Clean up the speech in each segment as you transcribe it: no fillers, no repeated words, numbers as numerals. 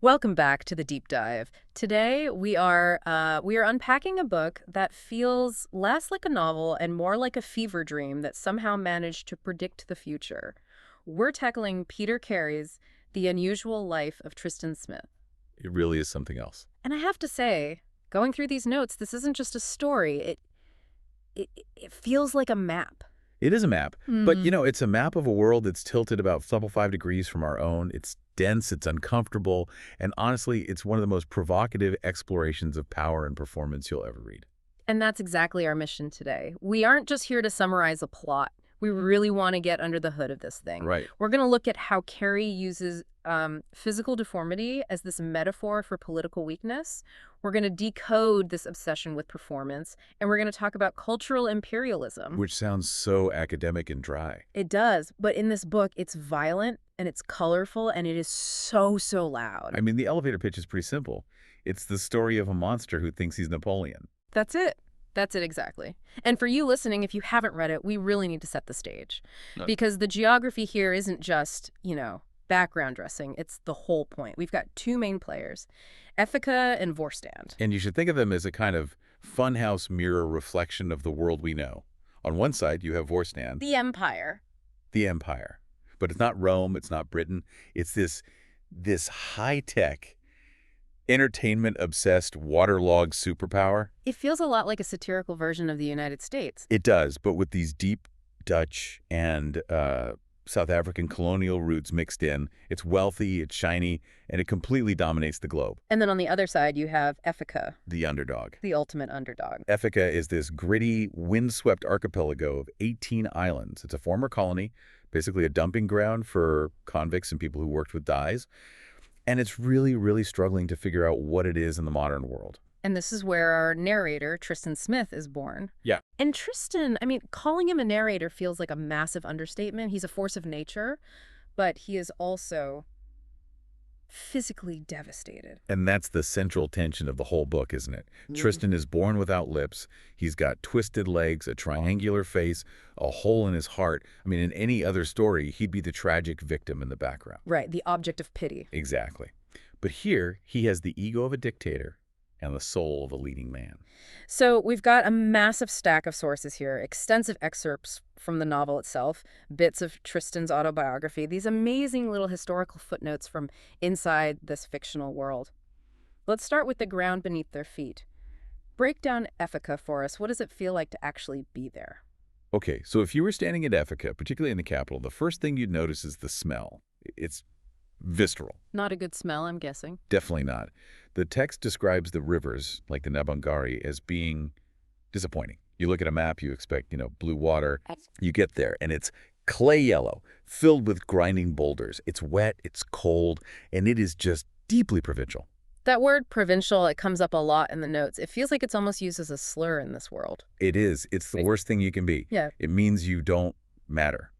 Welcome back to the deep dive. Today we are unpacking a book that feels less like a novel and more like a fever dream that somehow managed to predict the future. We're tackling Peter Carey's The Unusual Life of Tristan Smith. It really is something else. And I have to say, going through these notes, this isn't just a story. It feels like a map. It is a map, but Hmm. it's a map of a world that's tilted about 5 degrees from our own. It's dense, it's uncomfortable, and honestly, it's one of the most provocative explorations of power and performance you'll ever read. And that's exactly our mission today. We aren't just here to summarize a plot. We really want to get under the hood of this thing. Right. We're going to look at how Carey uses physical deformity as this metaphor for political weakness. We're going to decode this obsession with performance, and we're going to talk about cultural imperialism. Which sounds so academic and dry. It does, but in this book, it's violent, and it's colorful, and it is so, so loud. I mean, the elevator pitch is pretty simple. It's the story of a monster who thinks he's Napoleon. That's it. That's it exactly. And for you listening, if you haven't read it, we really need to set the stage. No. Because the geography here isn't just, background dressing. It's the whole point. We've got two main players, Efica and Voorstand. And you should think of them as a kind of funhouse mirror reflection of the world we know. On one side, you have Voorstand, The Empire. the empire. But it's not Rome, it's not Britain. It's this high-tech, entertainment-obsessed, waterlogged superpower. It feels a lot like a satirical version of the United States. It does, but with these deep Dutch and South African colonial roots mixed in. It's wealthy, it's shiny, and it completely dominates the globe. And then on the other side, you have Efica, The underdog. the ultimate underdog. Efica is this gritty, windswept archipelago of 18 islands. It's a former colony, basically a dumping ground for convicts and people who worked with dyes. And it's really, really struggling to figure out what it is in the modern world. And this is where our narrator, Tristan Smith, is born. Yeah. And Tristan, calling him a narrator feels like a massive understatement. He's a force of nature, but he is also physically devastated. And that's the central tension of the whole book, isn't it? Mm. Tristan is born without lips. He's got twisted legs, a triangular face, a hole in his heart. In any other story, he'd be the tragic victim in the background. Right, the object of pity. Exactly. But here, he has the ego of a dictator and the soul of a leading man. So we've got a massive stack of sources here, extensive excerpts from the novel itself, bits of Tristan's autobiography, these amazing little historical footnotes from inside this fictional world. Let's start with the ground beneath their feet. Break down Efica for us. What does it feel like to actually be there? Okay, so if you were standing at Efica, particularly in the capital, the first thing you'd notice is the smell. It's visceral. Not a good smell, I'm guessing. Definitely not. The text describes the rivers, like the Nabangari, as being disappointing. You look at a map, you expect, blue water. You get there, and it's clay yellow, filled with grinding boulders. It's wet, it's cold, and it is just deeply provincial. That word provincial, it comes up a lot in the notes. It feels like it's almost used as a slur in this world. It is. It's the worst thing you can be. Yeah. It means you don't matter.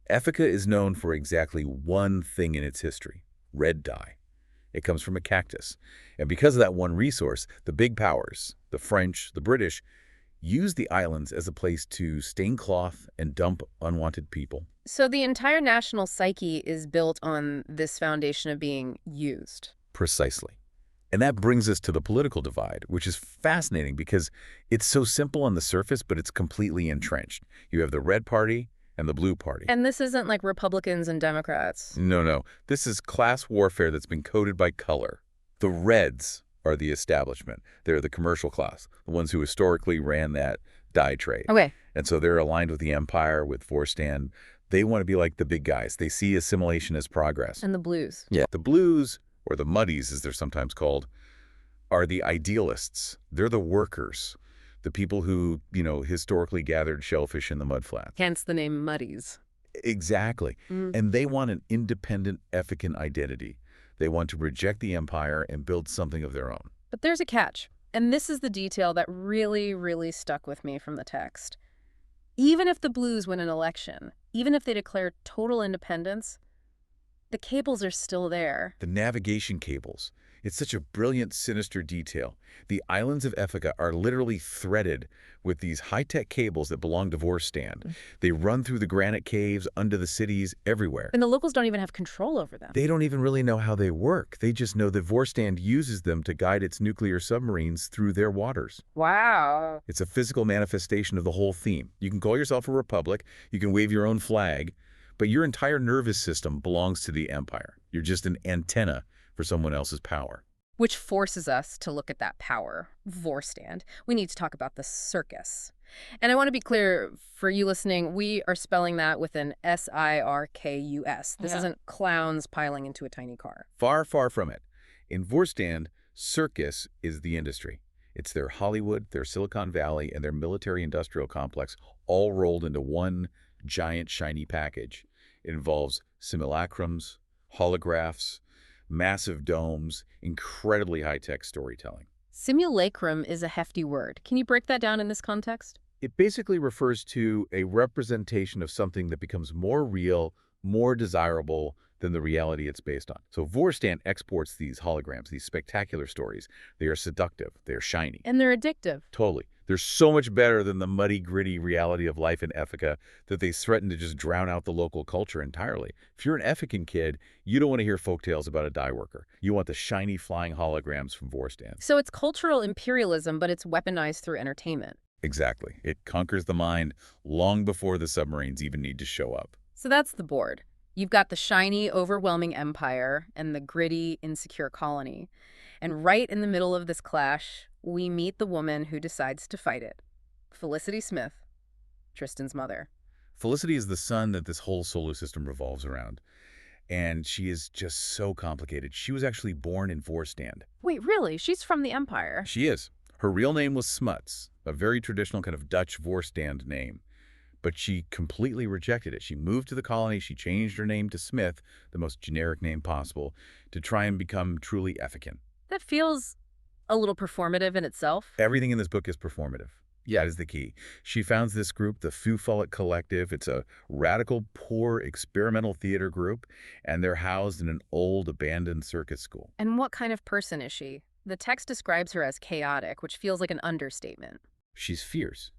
Efica is known for exactly one thing in its history: red dye. It comes from a cactus. And because of that one resource, the big powers, the French, the British, used the islands as a place to stain cloth and dump unwanted people. So the entire national psyche is built on this foundation of being used. Precisely. And that brings us to the political divide, which is fascinating because it's so simple on the surface, but it's completely entrenched. You have the Red Party and the Blue Party. And this isn't like Republicans and Democrats. No. This is class warfare that's been coded by color. The Reds are the establishment. They're the commercial class, the ones who historically ran that dye trade. Okay. And so they're aligned with the empire, with Voorstand. They want to be like the big guys. They see assimilation as progress. And the blues. Yeah. The Blues, or the Muddies as they're sometimes called, are the idealists. They're the workers, the people who, historically gathered shellfish in the mudflats. Hence the name Muddies. Exactly. And they want an independent Efican identity. They want to reject the empire and build something of their own. But there's a catch. And this is the detail that really, really stuck with me from the text. Even if the blues win an election, even if they declare total independence, The cables are still there. The navigation cables. It's such a brilliant, sinister detail. The islands of Efica are literally threaded with these high-tech cables that belong to Voorstand. They run through the granite caves, under the cities, everywhere. And the locals don't even have control over them. They don't even really know how they work. They just know that Voorstand uses them to guide its nuclear submarines through their waters. Wow. It's a physical manifestation of the whole theme. You can call yourself a republic, you can wave your own flag, but your entire nervous system belongs to the empire. You're just an antenna for someone else's power. Which forces us to look at that power, Voorstand. We need to talk about the circus. And I want to be clear, for you listening, we are spelling that with an S-I-R-K-U-S. This isn't clowns piling into a tiny car. Far, far from it. In Voorstand, circus is the industry. It's their Hollywood, their Silicon Valley, and their military-industrial complex all rolled into one giant, shiny package. It involves simulacrums, holographs, massive domes, incredibly high-tech storytelling. Simulacrum is a hefty word. Can you break that down in this context? It basically refers to a representation of something that becomes more real, more desirable than the reality it's based on. So Voorstand exports these holograms, these spectacular stories. They are seductive. They are shiny. And they're addictive. Totally. They're so much better than the muddy, gritty reality of life in Efica that they threaten to just drown out the local culture entirely. If you're an Efican kid, you don't want to hear folktales about a dye worker. You want the shiny flying holograms from Voorstand. So it's cultural imperialism, but it's weaponized through entertainment. Exactly. It conquers the mind long before the submarines even need to show up. So that's the board. You've got the shiny, overwhelming empire and the gritty, insecure colony. And right in the middle of this clash, we meet the woman who decides to fight it. Felicity Smith, Tristan's mother. Felicity is the sun that this whole solar system revolves around. And she is just so complicated. She was actually born in Voorstand. Wait, really? She's from the empire? She is. Her real name was Smuts, a very traditional kind of Dutch Voorstand name. But she completely rejected it. She moved to the colony, she changed her name to Smith, the most generic name possible, to try and become truly Efican. That feels a little performative in itself. Everything in this book is performative. Yeah, it is the key. She founds this group, the Fufullet Collective. It's a radical, poor, experimental theater group, and they're housed in an old, abandoned circus school. And what kind of person is she? The text describes her as chaotic, which feels like an understatement. She's fierce.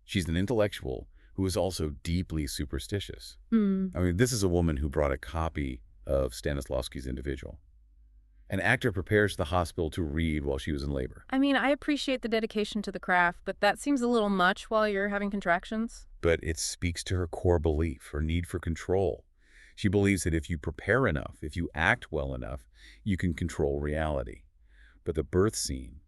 She's an intellectual who is also deeply superstitious. I mean, this is a woman who brought a copy of Stanislavski's Individual. An actor prepares the hospital to read while she was in labor. I mean, I appreciate the dedication to the craft, but that seems a little much while you're having contractions. But it speaks to her core belief, her need for control. She believes that if you prepare enough, if you act well enough, you can control reality. But the birth scene,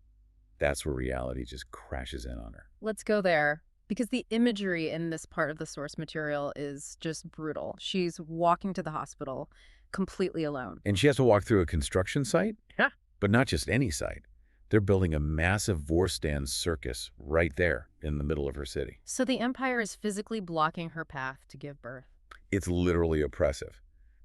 that's where reality just crashes in on her. Let's go there. Because the imagery in this part of the source material is just brutal. She's walking to the hospital completely alone. And she has to walk through a construction site? Yeah. But not just any site. They're building a massive Voorstand circus right there in the middle of her city. So the empire is physically blocking her path to give birth. It's literally oppressive.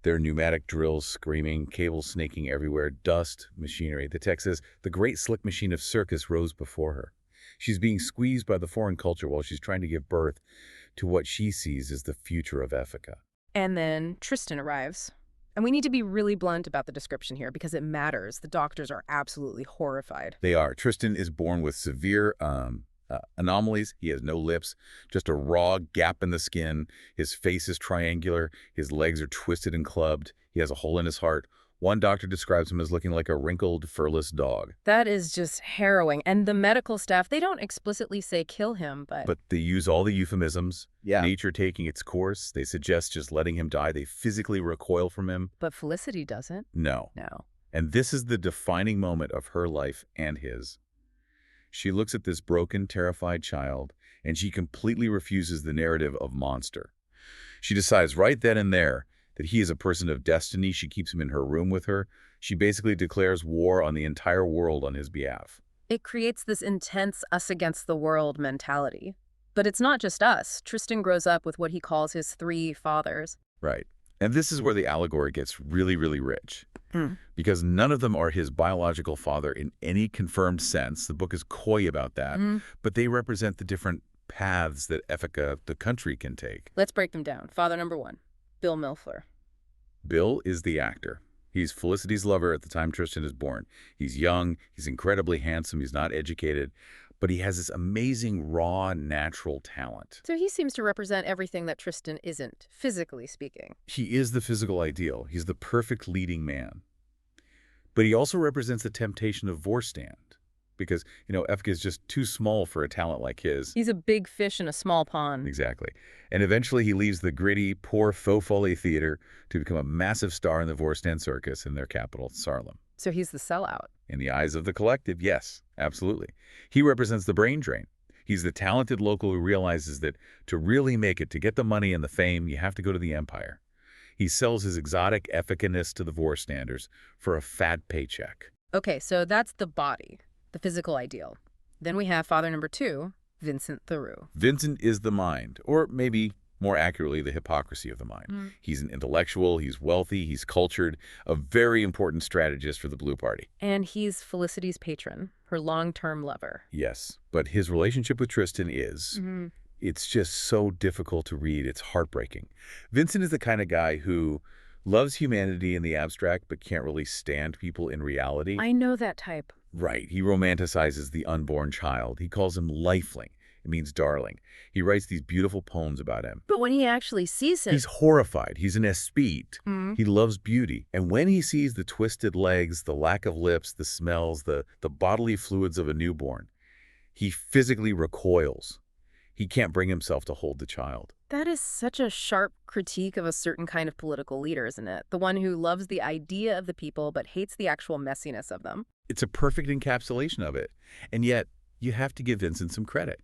There are pneumatic drills screaming, cables snaking everywhere, dust, machinery. The text says, the great slick machine of circus rose before her. She's being squeezed by the foreign culture while she's trying to give birth to what she sees as the future of Efica. And then Tristan arrives. And we need to be really blunt about the description here because it matters. The doctors are absolutely horrified. They are. Tristan is born with severe anomalies. He has no lips, just a raw gap in the skin. His face is triangular. His legs are twisted and clubbed. He has a hole in his heart. One doctor describes him as looking like a wrinkled, furless dog. That is just harrowing. And the medical staff, they don't explicitly say kill him, but... But they use all the euphemisms. Yeah. Nature taking its course. They suggest just letting him die. They physically recoil from him. But Felicity doesn't. No. No. And this is the defining moment of her life and his. She looks at this broken, terrified child, and she completely refuses the narrative of monster. She decides right then and there that he is a person of destiny. She keeps him in her room with her. She basically declares war on the entire world on his behalf. It creates this intense us-against-the-world mentality. But it's not just us. Tristan grows up with what he calls his three fathers. Right. And this is where the allegory gets really, really rich. Because none of them are his biological father in any confirmed sense. The book is coy about that. But they represent the different paths that Efica, the country, can take. Let's break them down. Father number one, Bill Milfler. Bill is the actor. He's Felicity's lover at the time Tristan is born. He's young, he's incredibly handsome, he's not educated, but he has this amazing, raw, natural talent. So he seems to represent everything that Tristan isn't, physically speaking. He is the physical ideal. He's the perfect leading man. But he also represents the temptation of Voorstand. Because, Efican is just too small for a talent like his. He's a big fish in a small pond. Exactly. And eventually he leaves the gritty, poor faux folly theater to become a massive star in the Voorstand circus in their capital, Saarlam. So he's the sellout. In the eyes of the collective, yes, absolutely. He represents the brain drain. He's the talented local who realizes that to really make it, to get the money and the fame, you have to go to the empire. He sells his exotic Eficanness to the Voorstanders for a fat paycheck. Okay, so that's the body, the physical ideal. Then we have father number 2, Vincent Theroux. Vincent is the mind, or maybe more accurately, the hypocrisy of the mind. He's an intellectual, he's wealthy, he's cultured, a very important strategist for the Blue Party. And he's Felicity's patron, her long-term lover. Yes, but his relationship with Tristan is... It's just so difficult to read. It's heartbreaking. Vincent is the kind of guy who loves humanity in the abstract but can't really stand people in reality. I know that type. Right. He romanticizes the unborn child. He calls him lifeling. It means darling. He writes these beautiful poems about him. But when he actually sees him... He's horrified. He's an aesthete. He loves beauty. And when he sees the twisted legs, the lack of lips, the smells, the bodily fluids of a newborn, he physically recoils. He can't bring himself to hold the child. That is such a sharp critique of a certain kind of political leader, isn't it? The one who loves the idea of the people but hates the actual messiness of them. It's a perfect encapsulation of it. And yet, you have to give Vincent some credit.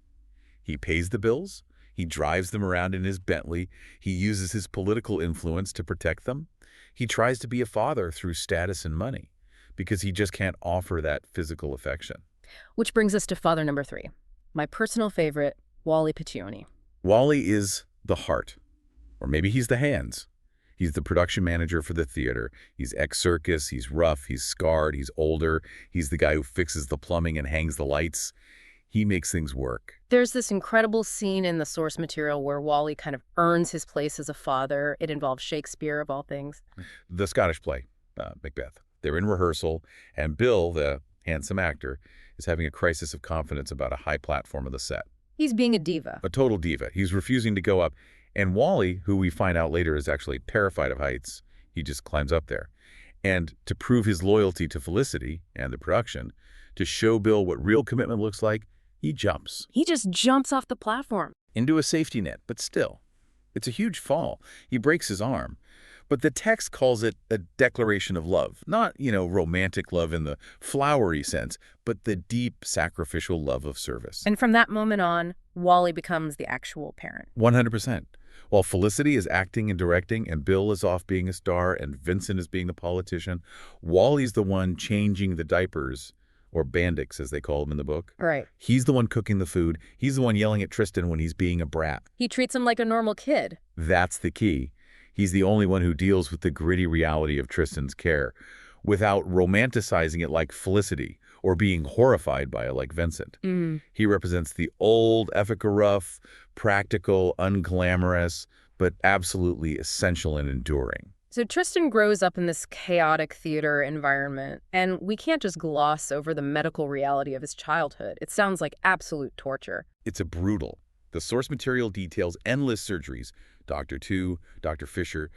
He pays the bills. He drives them around in his Bentley. He uses his political influence to protect them. He tries to be a father through status and money because he just can't offer that physical affection. Which brings us to father number 3, my personal favorite, Wally Piccioni. Wally is the heart, or maybe he's the hands. He's the production manager for the theater. He's ex-circus, he's rough, he's scarred, he's older. He's the guy who fixes the plumbing and hangs the lights. He makes things work. There's this incredible scene in the source material where Wally kind of earns his place as a father. It involves Shakespeare, of all things. The Scottish play, Macbeth. They're in rehearsal, and Bill, the handsome actor, is having a crisis of confidence about a high platform of the set. He's being a diva. A total diva. He's refusing to go up. And Wally, who we find out later is actually terrified of heights, he just climbs up there. And to prove his loyalty to Felicity and the production, to show Bill what real commitment looks like, he jumps. He just jumps off the platform. Into a safety net, but still. It's a huge fall. He breaks his arm. But the text calls it a declaration of love. Not, romantic love in the flowery sense, but the deep, sacrificial love of service. And from that moment on, Wally becomes the actual parent. 100%. While Felicity is acting and directing, and Bill is off being a star, and Vincent is being the politician, Wally's the one changing the diapers, or bandix, as they call them in the book. Right. He's the one cooking the food. He's the one yelling at Tristan when he's being a brat. He treats him like a normal kid. That's the key. He's the only one who deals with the gritty reality of Tristan's care without romanticizing it like Felicity or being horrified by it like Vincent. He represents the old, Efican rough, practical, unglamorous, but absolutely essential and enduring. So Tristan grows up in this chaotic theater environment, and we can't just gloss over the medical reality of his childhood. It sounds like absolute torture. It's a brutal. The source material details endless surgeries. Dr. Tu, Dr. Fisher,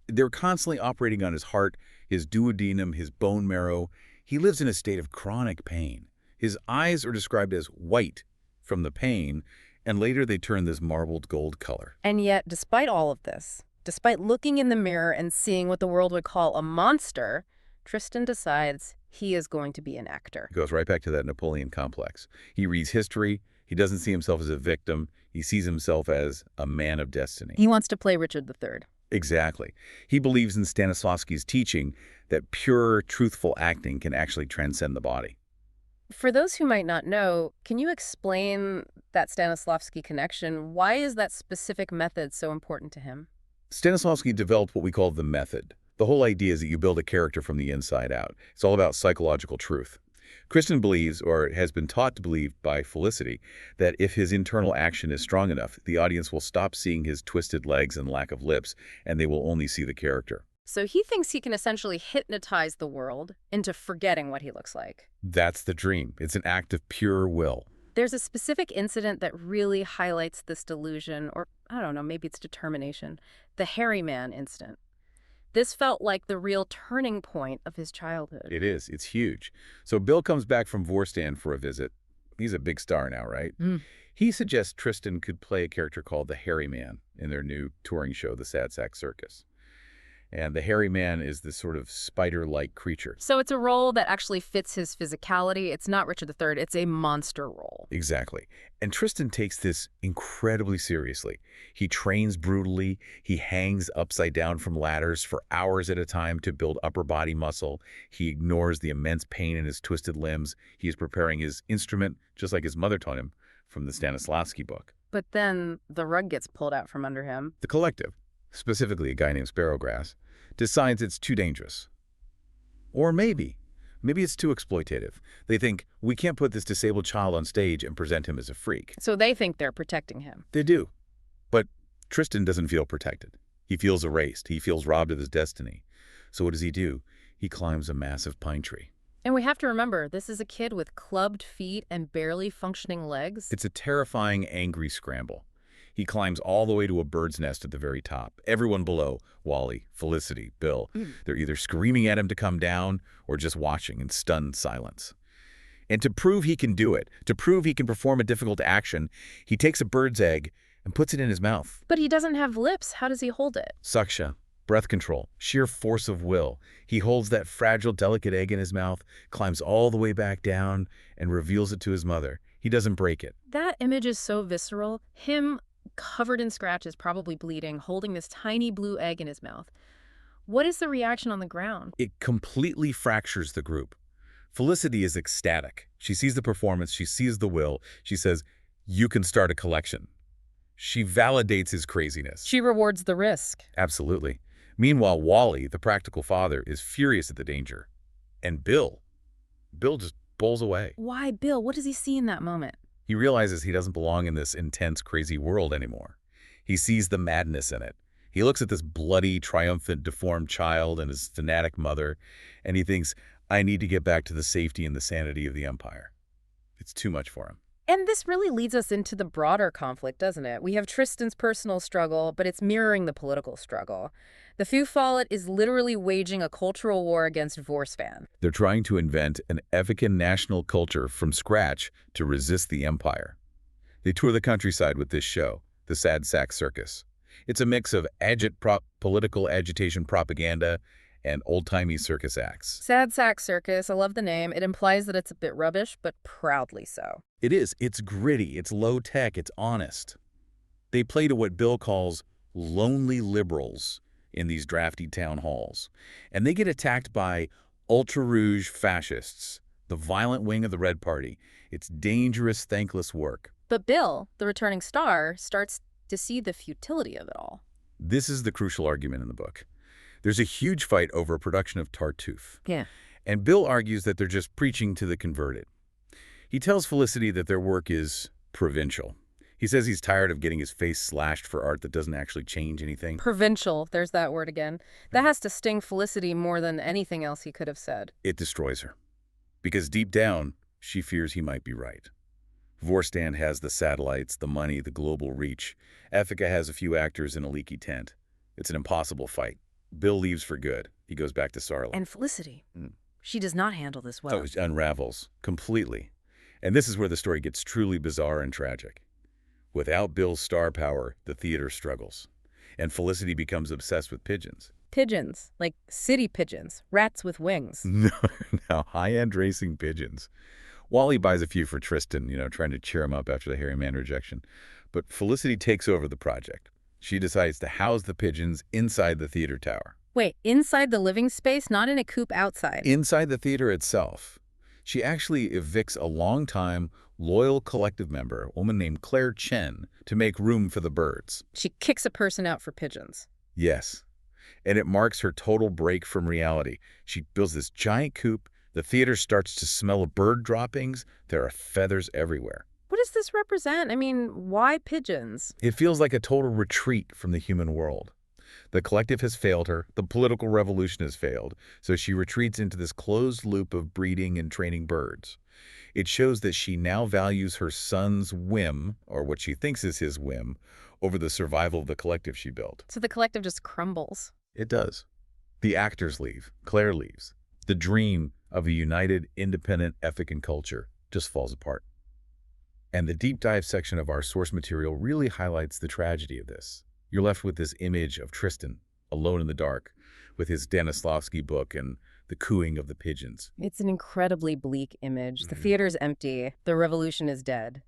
they're constantly operating on his heart, his duodenum, his bone marrow. He lives in a state of chronic pain. His eyes are described as white from the pain, and later they turn this marbled gold color. And yet, despite all of this, despite looking in the mirror and seeing what the world would call a monster, Tristan decides he is going to be an actor. It goes right back to that Napoleon complex. He reads history. He doesn't see himself as a victim. He sees himself as a man of destiny. He wants to play Richard III. Exactly. He believes in Stanislavski's teaching that pure, truthful acting can actually transcend the body. For those who might not know, can you explain that Stanislavski connection? Why is that specific method so important to him? Stanislavski developed what we call the method. The whole idea is that you build a character from the inside out. It's all about psychological truth. Tristan believes, or has been taught to believe by Felicity, that if his internal action is strong enough, the audience will stop seeing his twisted legs and lack of lips, and they will only see the character. So he thinks he can essentially hypnotize the world into forgetting what he looks like. That's the dream. It's an act of pure will. There's a specific incident that really highlights this delusion, or I don't know, maybe it's determination. The hairy man incident. This felt like the real turning point of his childhood. It is. It's huge. So Bill comes back from Voorstand for a visit. He's a big star now, right? He suggests Tristan could play a character called the Hairy Man in their new touring show, the Sad Sack Circus. And the Hairy Man is this sort of spider-like creature. So it's a role that actually fits his physicality. It's not Richard III. It's a monster role. Exactly. And Tristan takes this incredibly seriously. He trains brutally. He hangs upside down from ladders for hours at a time to build upper body muscle. He ignores the immense pain in his twisted limbs. He is preparing his instrument, just like his mother taught him from the Stanislavski book. But then the rug gets pulled out from under him. The collective, specifically a guy named Sparrowgrass, decides it's too dangerous. Or maybe it's too exploitative. They think, we can't put this disabled child on stage and present him as a freak. So they think they're protecting him. They do. But Tristan doesn't feel protected. He feels erased. He feels robbed of his destiny. So what does he do? He climbs a massive pine tree. And we have to remember, this is a kid with clubbed feet and barely functioning legs. It's a terrifying, angry scramble. He climbs all the way to a bird's nest at the very top. Everyone below, Wally, Felicity, Bill, they're either screaming at him to come down or just watching in stunned silence. And to prove he can do it, to prove he can perform a difficult action, he takes a bird's egg and puts it in his mouth. But he doesn't have lips. How does he hold it? Suction, breath control, sheer force of will. He holds that fragile, delicate egg in his mouth, climbs all the way back down, and reveals it to his mother. He doesn't break it. That image is so visceral. Him, covered in scratches, probably bleeding, holding this tiny blue egg in his mouth. What is the reaction on the ground? It completely fractures the group. Felicity is ecstatic. She sees the performance. She sees the will. She says, you can start a collection. She validates his craziness. She rewards the risk. Absolutely. Meanwhile, Wally, the practical father, is furious at the danger. And Bill just bowls away. Why Bill? What does he see in that moment? He realizes he doesn't belong in this intense, crazy world anymore. He sees the madness in it. He looks at this bloody, triumphant, deformed child and his fanatic mother, and he thinks, I need to get back to the safety and the sanity of the Empire. It's too much for him. And this really leads us into the broader conflict, doesn't it? We have Tristan's personal struggle, but it's mirroring the political struggle. The Feu Follett is literally waging a cultural war against Voorstand. They're trying to invent an Efican national culture from scratch to resist the Empire. They tour the countryside with this show, the Sad Sack Circus. It's a mix of political agitation propaganda and old-timey circus acts. Sad Sack Circus, I love the name. It implies that it's a bit rubbish, but proudly so. It is. It's gritty. It's low-tech. It's honest. They play to what Bill calls lonely liberals in these drafty town halls. And they get attacked by ultra-rouge fascists, the violent wing of the Red Party. It's dangerous, thankless work. But Bill, the returning star, starts to see the futility of it all. This is the crucial argument in the book. There's a huge fight over a production of Tartuffe. Yeah. And Bill argues that they're just preaching to the converted. He tells Felicity that their work is provincial. He says he's tired of getting his face slashed for art that doesn't actually change anything. Provincial, there's that word again. That has to sting Felicity more than anything else he could have said. It destroys her. Because deep down, she fears he might be right. Voorstand has the satellites, the money, the global reach. Efican has a few actors in a leaky tent. It's an impossible fight. Bill leaves for good. He goes back to Sarla. And Felicity, she does not handle this well. Oh, it unravels completely. And this is where the story gets truly bizarre and tragic. Without Bill's star power, the theater struggles. And Felicity becomes obsessed with pigeons. Pigeons, like city pigeons, rats with wings. No, high-end racing pigeons. Wally buys a few for Tristan, trying to cheer him up after the hairy man rejection. But Felicity takes over the project. She decides to house the pigeons inside the theater tower. Wait, inside the living space, not in a coop outside? Inside the theater itself. She actually evicts a long-time, loyal collective member, a woman named Claire Chen, to make room for the birds. She kicks a person out for pigeons. Yes. And it marks her total break from reality. She builds this giant coop. The theater starts to smell of bird droppings. There are feathers everywhere. What does this represent? I mean, why pigeons? It feels like a total retreat from the human world. The collective has failed her. The political revolution has failed. So she retreats into this closed loop of breeding and training birds. It shows that she now values her son's whim, or what she thinks is his whim, over the survival of the collective she built. So the collective just crumbles. It does. The actors leave. Claire leaves. The dream of a united, independent Efican culture just falls apart. And the deep dive section of our source material really highlights the tragedy of this. You're left with this image of Tristan, alone in the dark, with his Stanislavski book and the cooing of the pigeons. It's an incredibly bleak image. The theater's empty, the revolution is dead,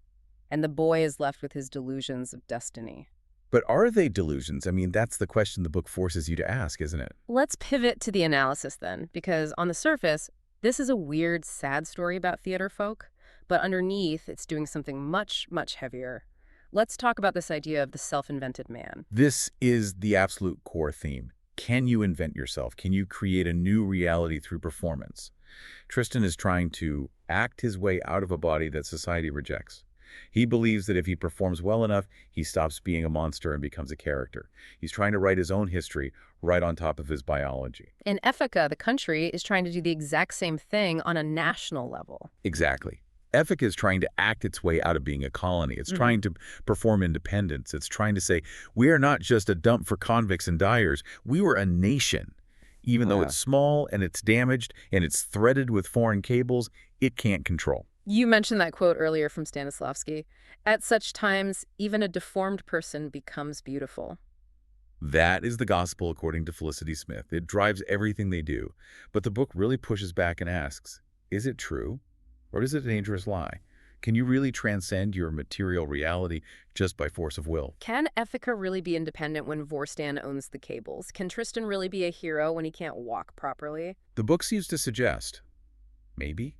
and the boy is left with his delusions of destiny. But are they delusions? I mean, that's the question the book forces you to ask, isn't it? Let's pivot to the analysis then, because on the surface, this is a weird, sad story about theater folk, but underneath, it's doing something much, much heavier. Let's talk about this idea of the self-invented man. This is the absolute core theme. Can you invent yourself? Can you create a new reality through performance? Tristan is trying to act his way out of a body that society rejects. He believes that if he performs well enough, he stops being a monster and becomes a character. He's trying to write his own history right on top of his biology. And Efica, the country, is trying to do the exact same thing on a national level. Exactly. Efica is trying to act its way out of being a colony. It's trying to perform independence. It's trying to say, we are not just a dump for convicts and dyers. We were a nation. Even though it's small and it's damaged and it's threaded with foreign cables, it can't control. You mentioned that quote earlier from Stanislavski. At such times, even a deformed person becomes beautiful. That is the gospel according to Felicity Smith. It drives everything they do. But the book really pushes back and asks, is it true? Or is it a dangerous lie? Can you really transcend your material reality just by force of will? Can Efica really be independent when Voorstand owns the cables? Can Tristan really be a hero when he can't walk properly? The book seems to suggest, maybe.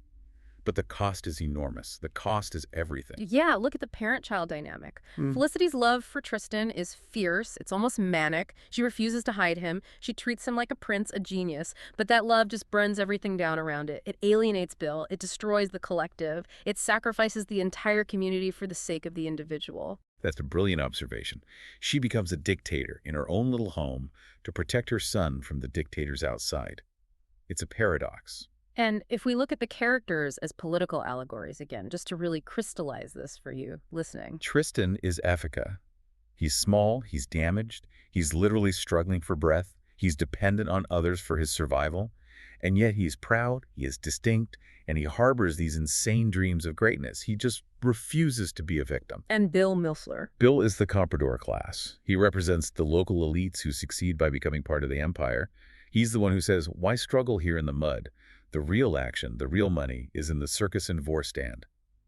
But the cost is enormous. The cost is everything. Yeah, look at the parent-child dynamic. Felicity's love for Tristan is fierce. It's almost manic. She refuses to hide him. She treats him like a prince, a genius. But that love just burns everything down around it. It alienates Bill. It destroys the collective. It sacrifices the entire community for the sake of the individual. That's a brilliant observation. She becomes a dictator in her own little home to protect her son from the dictators outside. It's a paradox. And if we look at the characters as political allegories again, just to really crystallize this for you listening. Tristan is Efica. He's small, he's damaged, he's literally struggling for breath, he's dependent on others for his survival, and yet he's proud, he is distinct, and he harbors these insane dreams of greatness. He just refuses to be a victim. And Bill Milsler. Bill is the comprador class. He represents the local elites who succeed by becoming part of the empire. He's the one who says, why struggle here in the mud? The real action, the real money, is in the circus and Voorstand.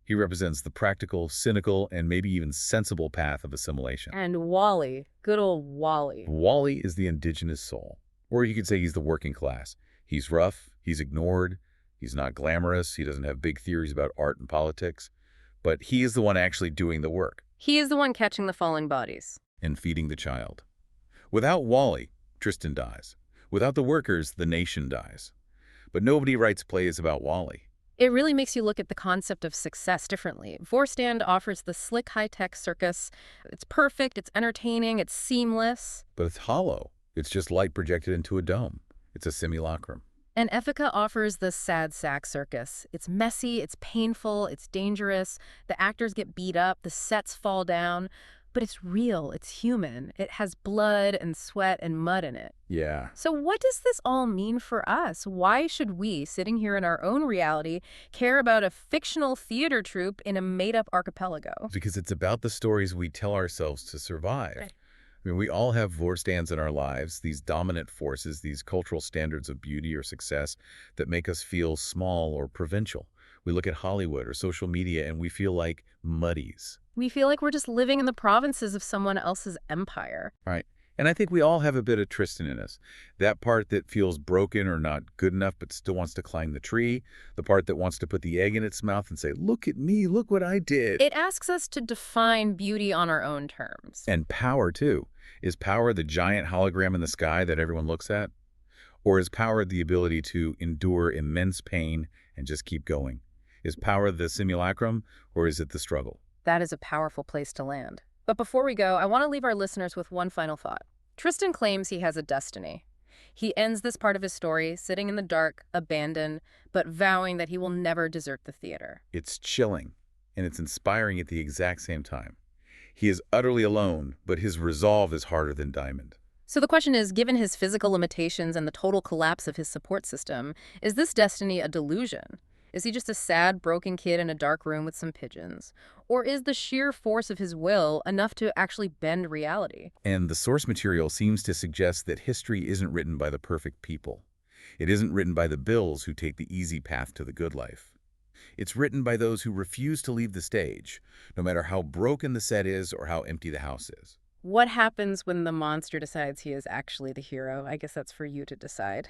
He represents the practical, cynical, and maybe even sensible path of assimilation. And Wally, good old Wally. Wally is the indigenous soul. Or you could say he's the working class. He's rough, he's ignored, he's not glamorous, he doesn't have big theories about art and politics. But he is the one actually doing the work. He is the one catching the falling bodies. And feeding the child. Without Wally, Tristan dies. Without the workers, the nation dies. But nobody writes plays about Wally. It really makes you look at the concept of success differently. Voorstand offers the slick, high-tech circus. It's perfect, it's entertaining, it's seamless. But it's hollow. It's just light projected into a dome. It's a simulacrum. And Efica offers the sad sack circus. It's messy, it's painful, it's dangerous. The actors get beat up, the sets fall down. But it's real, it's human. It has blood and sweat and mud in it. Yeah. So what does this all mean for us? Why should we, sitting here in our own reality, care about a fictional theater troupe in a made-up archipelago? Because it's about the stories we tell ourselves to survive. Right. I mean, we all have Voorstands in our lives, these dominant forces, these cultural standards of beauty or success that make us feel small or provincial. We look at Hollywood or social media and we feel like muddies. We feel like we're just living in the provinces of someone else's empire. Right. And I think we all have a bit of Tristan in us. That part that feels broken or not good enough but still wants to climb the tree. The part that wants to put the egg in its mouth and say, look at me, look what I did. It asks us to define beauty on our own terms. And power, too. Is power the giant hologram in the sky that everyone looks at? Or is power the ability to endure immense pain and just keep going? Is power the simulacrum, or is it the struggle? That is a powerful place to land. But before we go, I want to leave our listeners with one final thought. Tristan claims he has a destiny. He ends this part of his story sitting in the dark, abandoned, but vowing that he will never desert the theater. It's chilling, and it's inspiring at the exact same time. He is utterly alone, but his resolve is harder than diamond. So the question is, given his physical limitations and the total collapse of his support system, is this destiny a delusion? Is he just a sad, broken kid in a dark room with some pigeons? Or is the sheer force of his will enough to actually bend reality? And the source material seems to suggest that history isn't written by the perfect people. It isn't written by the Bills who take the easy path to the good life. It's written by those who refuse to leave the stage, no matter how broken the set is or how empty the house is. What happens when the monster decides he is actually the hero? I guess that's for you to decide.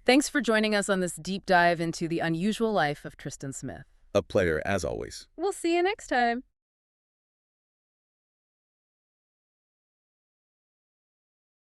Thanks for joining us on this deep dive into the unusual life of Tristan Smith. A pleasure, as always. We'll see you next time.